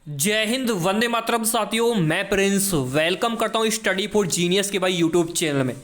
जय हिंद, वंदे मातरम साथियों। मैं प्रिंस वेलकम करता हूँ स्टडी फॉर जीनियस के भाई यूट्यूब चैनल में।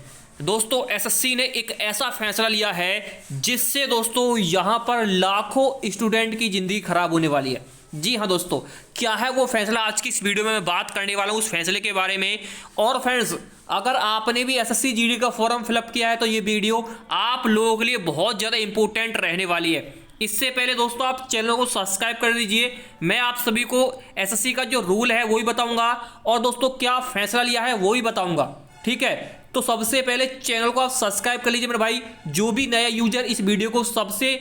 दोस्तों एसएससी ने एक ऐसा फैसला लिया है जिससे दोस्तों यहाँ पर लाखों स्टूडेंट की ज़िंदगी खराब होने वाली है। जी हाँ दोस्तों, क्या है वो फैसला, आज की इस वीडियो में मैं बात करने वाला हूँ उस फैसले के बारे में। और फ्रेंड्स, अगर आपने भी एसएससी जीडी का फॉर्म फिलअप किया है तो ये वीडियो आप लोगों के लिए बहुत ज़्यादा इंपॉर्टेंट रहने वाली है। इससे पहले दोस्तों आप चैनल को सब्सक्राइब कर दीजिए। मैं आप सभी को एसएससी का जो रूल है वो ही बताऊंगा और दोस्तों क्या फैसला लिया है वो ही बताऊंगा, ठीक है। तो सबसे पहले चैनल को आप सब्सक्राइब कर लीजिए मेरे भाई। जो भी नया यूजर इस वीडियो को सबसे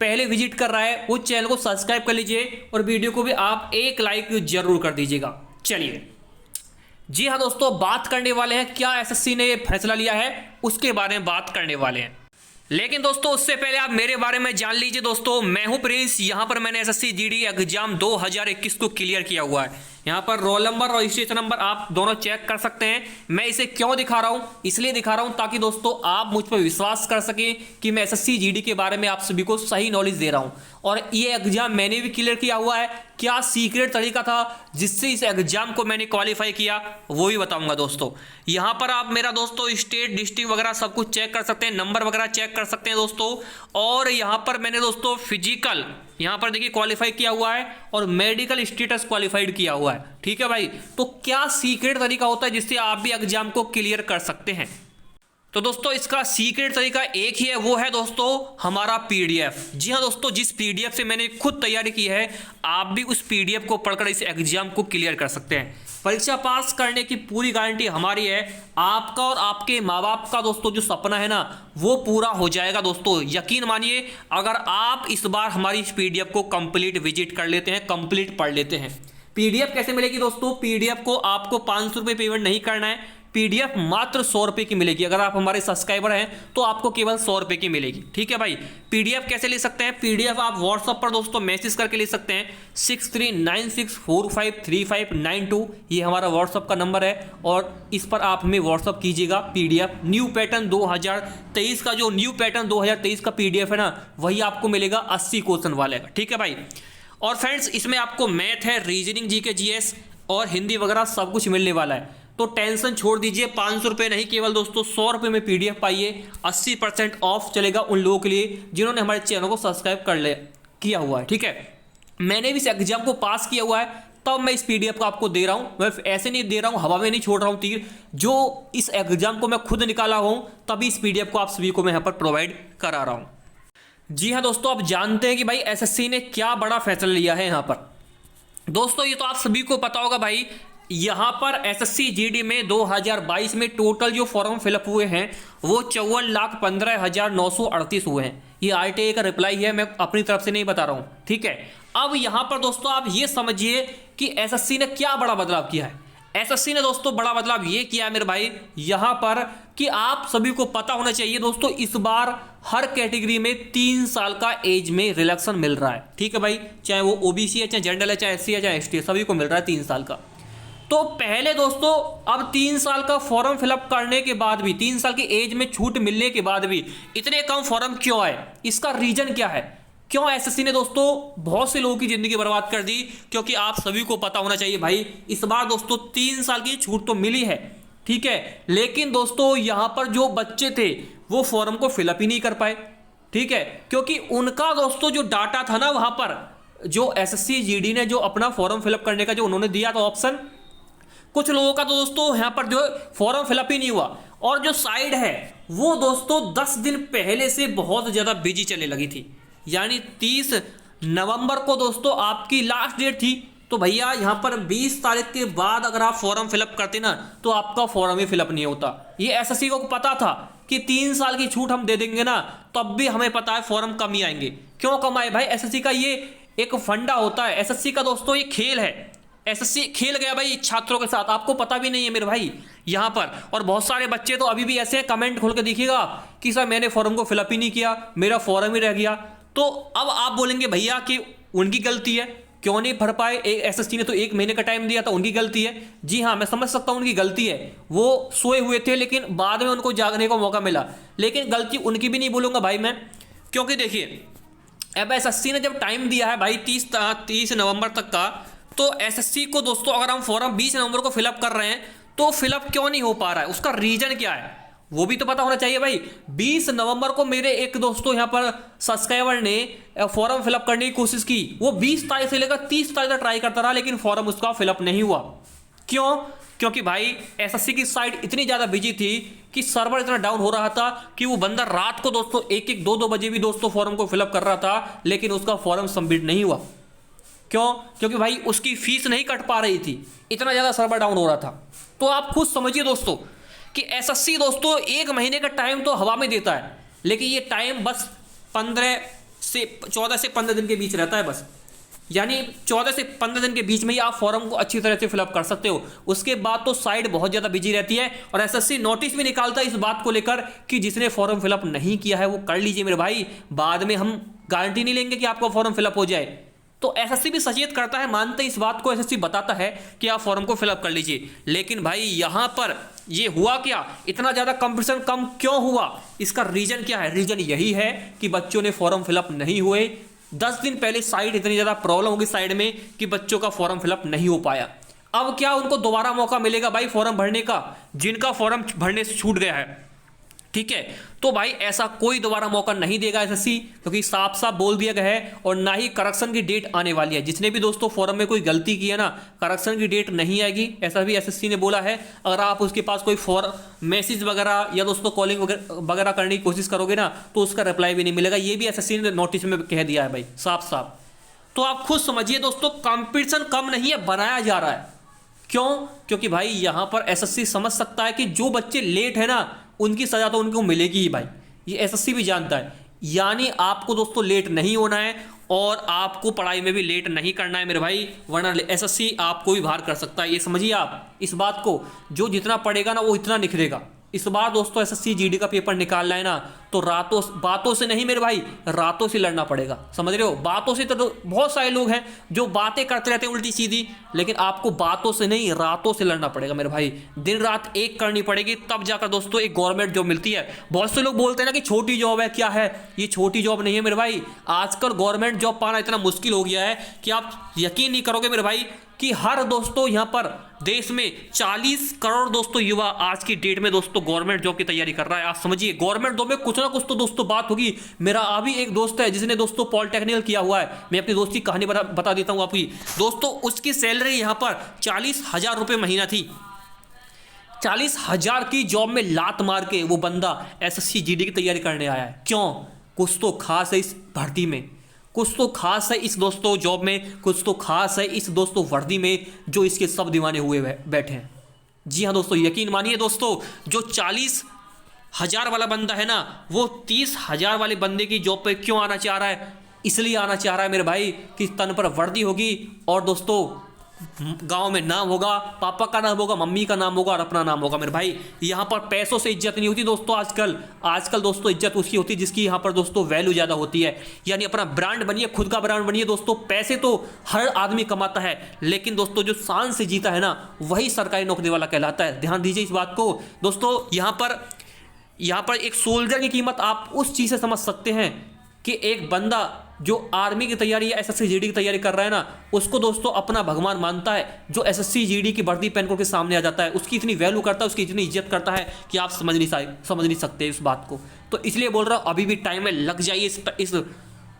पहले विजिट कर रहा है वो चैनल को सब्सक्राइब कर लीजिए और वीडियो को भी आप एक लाइक जरूर कर दीजिएगा। चलिए, जी हाँ दोस्तों, बात करने वाले हैं क्या एसएससी ने ये फैसला लिया है उसके बारे में बात करने वाले हैं। लेकिन दोस्तों उससे पहले आप मेरे बारे में जान लीजिए। दोस्तों मैं हूं प्रिंस, यहां पर मैंने एसएससी जीडी एग्जाम 2021 को क्लियर किया हुआ है। यहां पर रोल नंबर और रजिस्ट्रेशन नंबर आप दोनों चेक कर सकते हैं। मैं इसे क्यों दिखा रहा हूं, इसलिए दिखा रहा हूं ताकि दोस्तों आप मुझ पर विश्वास कर सकें कि मैं एसएससी जीडी के बारे में आप सभी को सही नॉलेज दे रहा हूं। और ये एग्जाम मैंने भी क्लियर किया हुआ है। क्या सीक्रेट तरीका था जिससे इस एग्जाम को मैंने क्वालिफाई किया वो भी बताऊंगा दोस्तों। यहां पर आप मेरा दोस्तों स्टेट डिस्ट्रिक्ट वगैरह सब कुछ चेक कर सकते हैं, नंबर वगैरह चेक कर सकते हैं दोस्तों। और यहां पर मैंने दोस्तों फिजिकल यहां पर देखिए क्वालिफाई किया हुआ है और मेडिकल स्टेटस क्वालिफाइड किया हुआ है, ठीक है भाई। तो क्या सीक्रेट तरीका होता है जिससे आप भी एग्जाम को क्लियर कर सकते हैं? तो दोस्तों इसका सीक्रेट तरीका एक ही है, वो है दोस्तों हमारा पीडीएफ। जी हाँ दोस्तों, जिस पीडीएफ से मैंने खुद तैयारी की है आप भी उस पीडीएफ को पढ़कर इस एग्जाम को क्लियर कर सकते हैं। परीक्षा पास करने की पूरी गारंटी हमारी है। आपका और आपके माँ बाप का दोस्तों जो सपना है ना वो पूरा हो जाएगा दोस्तों, यकीन मानिए। अगर आप इस बार हमारी इस पीडीएफ को कंप्लीट विजिट कर लेते हैं, कंप्लीट पढ़ लेते हैं। पीडीएफ कैसे मिलेगी दोस्तों? पीडीएफ को आपको 500 रुपये पेमेंट नहीं करना है। पीडीएफ मात्र 100 रुपये की मिलेगी। अगर आप हमारे सब्सक्राइबर हैं तो आपको केवल 100 रुपये की मिलेगी, ठीक है भाई। पीडीएफ कैसे ले सकते हैं? पीडीएफ आप व्हाट्सएप पर दोस्तों मैसेज करके ले सकते हैं। 6396453592 ये हमारा व्हाट्सएप का नंबर है और इस पर आप हमें व्हाट्सएप कीजिएगा। पीडीएफ न्यू पैटर्न 2023 का, जो न्यू पैटर्न 2023 का पीडीएफ है ना वही आपको मिलेगा 80 क्वेश्चन वाले का, ठीक है भाई। और फ्रेंड्स इसमें आपको मैथ है, रीजनिंग, जीके, जीएस और हिंदी वगैरह सब कुछ मिलने वाला है। तो टेंशन छोड़ दीजिए, 500 रुपये नहीं केवल दोस्तों 100 रुपये में पीडीएफ पाइए। 80% ऑफ चलेगा उन लोगों के लिए जिन्होंने हमारे चैनल को सब्सक्राइब किया हुआ है, ठीक है। मैंने भी इस एग्जाम को पास किया हुआ है तब मैं इस पीडीएफ को आपको दे रहा हूँ। मैं ऐसे नहीं दे रहा हूँ, हवा में नहीं छोड़ रहा हूँ तीर। जो इस एग्जाम को मैं खुद निकाला हूँ तभी इस पीडीएफ को आप सभी को मैं यहाँ पर प्रोवाइड करा रहा हूँ। जी हाँ दोस्तों, आप जानते हैं कि भाई एसएससी ने क्या बड़ा फैसला लिया है यहाँ पर। दोस्तों ये तो आप सभी को पता होगा भाई, यहाँ पर एसएससी जीडी में 2022 में टोटल जो फॉर्म फिलअप हुए हैं वो 54,15,938 हुए हैं। ये आरटीआई का रिप्लाई है, मैं अपनी तरफ से नहीं बता रहा हूँ, ठीक है। अब यहाँ पर दोस्तों आप ये समझिए कि एसएससी ने क्या बड़ा बदलाव किया है। एसएससी ने दोस्तों बड़ा बदलाव ये किया है मेरे भाई यहाँ पर कि आप सभी को पता होना चाहिए दोस्तों, इस बार हर कैटेगरी में 3 साल का एज में रिलैक्सेशन मिल रहा है, ठीक है भाई। चाहे वो ओबीसी है, चाहे जनरल है, चाहे एससी है, चाहे एसटी है, सभी को मिल रहा है 3 साल का। तो पहले दोस्तों अब 3 साल का फॉर्म फिलअप करने के बाद भी, 3 साल की एज में छूट मिलने के बाद भी इतने कम फॉर्म क्यों आए? इसका रीजन क्या है? क्यों एसएससी ने दोस्तों बहुत से लोगों की जिंदगी बर्बाद कर दी? क्योंकि आप सभी को पता होना चाहिए भाई, इस बार दोस्तों 3 साल की छूट तो मिली है, ठीक है। लेकिन दोस्तों यहां पर जो बच्चे थे वो फॉर्म को फिलअप ही नहीं कर पाए, ठीक है। क्योंकि उनका दोस्तों जो डाटा था ना वहां पर, जो एसएससी जीडी ने जो अपना फॉर्म फिलअप करने का जो उन्होंने दिया था ऑप्शन, कुछ लोगों का तो दोस्तों यहाँ पर जो फॉर्म फिलअप ही नहीं हुआ। और जो साइड है वो दोस्तों 10 दिन पहले से बहुत ज़्यादा बिजी चलने लगी थी। यानी 30 नवंबर को दोस्तों आपकी लास्ट डेट थी। तो भैया यहाँ पर 20 तारीख के बाद अगर आप फॉर्म फिलअप करते ना तो आपका फॉर्म ही फिलअप नहीं होता। ये एसएससी को पता था कि 3 साल की छूट हम दे देंगे ना, तब भी हमें पता है फॉर्म कम ही आएंगे। क्यों कम आए भाई? एसएससी का ये एक फंडा होता है। एसएससी का दोस्तों ये खेल है। एसएससी खेल गया भाई छात्रों के साथ, आपको पता भी नहीं है मेरे भाई यहाँ पर। और बहुत सारे बच्चे तो अभी भी ऐसे कमेंट खोल के देखिएगा कि सर मैंने फॉर्म को फिलअप ही नहीं किया, मेरा फॉर्म ही रह गया। तो अब आप बोलेंगे भैया कि उनकी गलती है, क्यों नहीं भर पाए? एसएससी ने तो 1 महीने का टाइम दिया था, उनकी गलती है। जी हाँ, मैं समझ सकता हूँ उनकी गलती है। वो सोए हुए थे लेकिन बाद में उनको जागने का मौका मिला। लेकिन गलती उनकी भी नहीं बोलूँगा भाई मैं, क्योंकि देखिए अब एसएससी ने जब टाइम दिया है भाई 30 नवंबर तक का, तो एसएससी को दोस्तों अगर हम फॉर्म 20 नवंबर को फिलअप कर रहे हैं तो फिलअप क्यों नहीं हो पा रहा है, उसका रीजन क्या है वो भी तो पता होना चाहिए भाई। 20 नवंबर को मेरे एक दोस्तों यहाँ पर सब्सक्राइबर ने फॉर्म फिलअप करने की कोशिश की, वो 20 तारीख से लेकर 30 तारीख तक ट्राई करता रहा लेकिन फॉर्म उसका फिलअप नहीं हुआ। क्यों? क्योंकि भाई एसएससी की साइट इतनी ज़्यादा बिजी थी कि सर्वर इतना डाउन हो रहा था कि वो बंदा रात को दोस्तों 1-1, 2-2 बजे भी दोस्तों फॉर्म को फिलअप कर रहा था लेकिन उसका फॉर्म सबमिट नहीं हुआ। क्यों? क्योंकि भाई उसकी फीस नहीं कट पा रही थी, इतना ज़्यादा सर्वर डाउन हो रहा था। तो आप खुद समझिए दोस्तों कि एसएससी दोस्तों 1 महीने का टाइम तो हवा में देता है लेकिन ये टाइम बस 14 से 15 दिन के बीच रहता है बस, यानी 14 से 15 दिन के बीच में ही आप फॉर्म को अच्छी तरह से फिलअप कर सकते हो। उसके बाद तो साइट बहुत ज़्यादा बिजी रहती है और एसएससी नोटिस भी निकालता है इस बात को लेकर कि जिसने फॉर्म फिलअप नहीं किया है वो कर लीजिए मेरे भाई, बाद में हम गारंटी नहीं लेंगे कि आपका फॉर्म फिलअप हो जाए। तो एसएससी भी सचेत करता है, मानते इस बात को, एसएससी बताता है कि आप फॉर्म को फिलअप कर लीजिए। लेकिन भाई यहाँ पर ये हुआ क्या, इतना ज़्यादा कंपटीशन कम क्यों हुआ, इसका रीजन क्या है? रीजन यही है कि बच्चों ने फॉर्म फिलअप नहीं हुए। 10 दिन पहले साइट इतनी ज़्यादा प्रॉब्लम होगी साइट में कि बच्चों का फॉर्म फिलअप नहीं हो पाया। अब क्या उनको दोबारा मौका मिलेगा भाई फॉर्म भरने का, जिनका फॉर्म भरने से छूट गया है, ठीक है? तो भाई ऐसा कोई दोबारा मौका नहीं देगा एसएससी, क्योंकि साफ साफ बोल दिया गया है और ना ही करेक्शन की डेट आने वाली है। जिसने भी दोस्तों फॉर्म में कोई गलती की है ना, करेक्शन की डेट नहीं आएगी, ऐसा भी एसएससी ने बोला है। अगर आप उसके पास कोई फॉर्म मैसेज वगैरह या दोस्तों कॉलिंग वगैरह करने की कोशिश करोगे ना तो उसका रिप्लाई भी नहीं मिलेगा, ये भी एसएससी ने नोटिस में कह दिया है भाई साफ साफ। तो आप खुद समझिए दोस्तों, कंपटीशन कम नहीं है, बनाया जा रहा है। क्यों? क्योंकि भाई यहाँ पर एसएससी समझ सकता है कि जो बच्चे लेट है ना उनकी सजा तो उनको मिलेगी ही भाई, ये एसएससी भी जानता है। यानी आपको दोस्तों लेट नहीं होना है और आपको पढ़ाई में भी लेट नहीं करना है मेरे भाई, वरना एसएससी आपको भी बाहर कर सकता है। ये समझिए आप इस बात को, जो जितना पढ़ेगा ना वो इतना निखरेगा। इस बार दोस्तों एसएससी जीडी का पेपर निकालना है ना तो बातों से नहीं मेरे भाई, रातों से लड़ना पड़ेगा, समझ रहे हो? बातों से तो बहुत सारे लोग हैं जो बातें करते रहते हैं उल्टी सीधी, लेकिन आपको बातों से नहीं रातों से लड़ना पड़ेगा मेरे भाई। दिन रात एक करनी पड़ेगी, तब जाकर दोस्तों एक गवर्नमेंट जॉब मिलती है। बहुत से लोग बोलते हैं ना कि छोटी जॉब है, क्या है ये? छोटी जॉब नहीं है मेरे भाई। आजकल गवर्नमेंट जॉब पाना इतना मुश्किल हो गया है कि आप यकीन नहीं करोगे मेरे भाई कि हर दोस्तों यहाँ पर देश में 40 करोड़ दोस्तों युवा आज की डेट में दोस्तों गवर्नमेंट जॉब की तैयारी कर रहा है। आप समझिए गवर्नमेंट जॉब में कुछ ना कुछ तो दोस्तों बात होगी। मेरा अभी एक दोस्त है जिसने दोस्तों पॉलिटेक्निकल किया हुआ है, मैं अपनी दोस्त की कहानी बता देता हूँ आपकी। दोस्तों उसकी सैलरी यहाँ पर 40,000 रुपये महीना थी। 40,000 की जॉब में लात मार के वो बंदा एसएससी जीडी की तैयारी करने आया है। क्यों? कुछ तो खास है इस भर्ती में, कुछ तो खास है इस दोस्तों जॉब में, कुछ तो खास है इस दोस्तों वर्दी में जो इसके सब दीवाने हुए बैठे हैं। जी हाँ दोस्तों, यकीन मानिए दोस्तों, जो 40,000 वाला बंदा है ना वो 30,000 वाले बंदे की जॉब पे क्यों आना चाह रहा है? इसलिए आना चाह रहा है मेरे भाई कि तन पर वर्दी होगी और दोस्तों गांव में नाम होगा, पापा का नाम होगा, मम्मी का नाम होगा और अपना नाम होगा मेरे भाई। यहाँ पर पैसों से इज्जत नहीं होती दोस्तों। आजकल दोस्तों इज्जत उसकी होती है जिसकी यहाँ पर दोस्तों वैल्यू ज़्यादा होती है। यानी अपना ब्रांड बनिए, खुद का ब्रांड बनिए दोस्तों। पैसे तो हर आदमी कमाता है लेकिन दोस्तों जो शान से जीता है ना वही सरकारी नौकरी वाला कहलाता है। ध्यान दीजिए इस बात को दोस्तों। यहाँ पर एक सोल्जर की कीमत आप उस चीज़ से समझ सकते हैं कि एक बंदा जो आर्मी की तैयारी या एसएससी जीडी की तैयारी कर रहा है ना उसको दोस्तों अपना भगवान मानता है। जो एसएससी जीडी की वर्दी पहन करके सामने आ जाता है उसकी इतनी वैल्यू करता है, उसकी इतनी इज्जत करता है कि आप समझ नहीं सकते इस बात को। तो इसलिए बोल रहा हूँ अभी भी टाइम में लग जाइए इस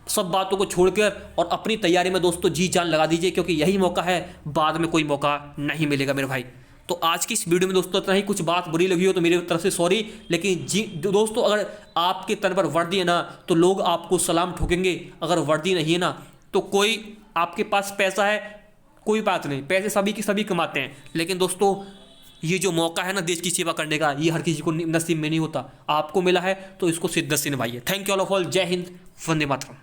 सब बातों को छोड़कर और अपनी तैयारी में दोस्तों जी जान लगा दीजिए, क्योंकि यही मौका है, बाद में कोई मौका नहीं मिलेगा मेरे भाई। तो आज की इस वीडियो में दोस्तों इतना ही। कुछ बात बुरी लगी हो तो मेरी तरफ से सॉरी, लेकिन जी दोस्तों अगर आपके तन पर वर्दी है ना तो लोग आपको सलाम ठोकेंगे। अगर वर्दी नहीं है ना तो कोई आपके पास पैसा है कोई बात नहीं, पैसे सभी के सभी कमाते हैं, लेकिन दोस्तों ये जो मौका है ना देश की सेवा करने का ये हर किसी को नसीब में नहीं होता। आपको मिला है तो इसको शिद्दत से निभाइए। Thank you all of all. जय हिंद, वंदे मातरम।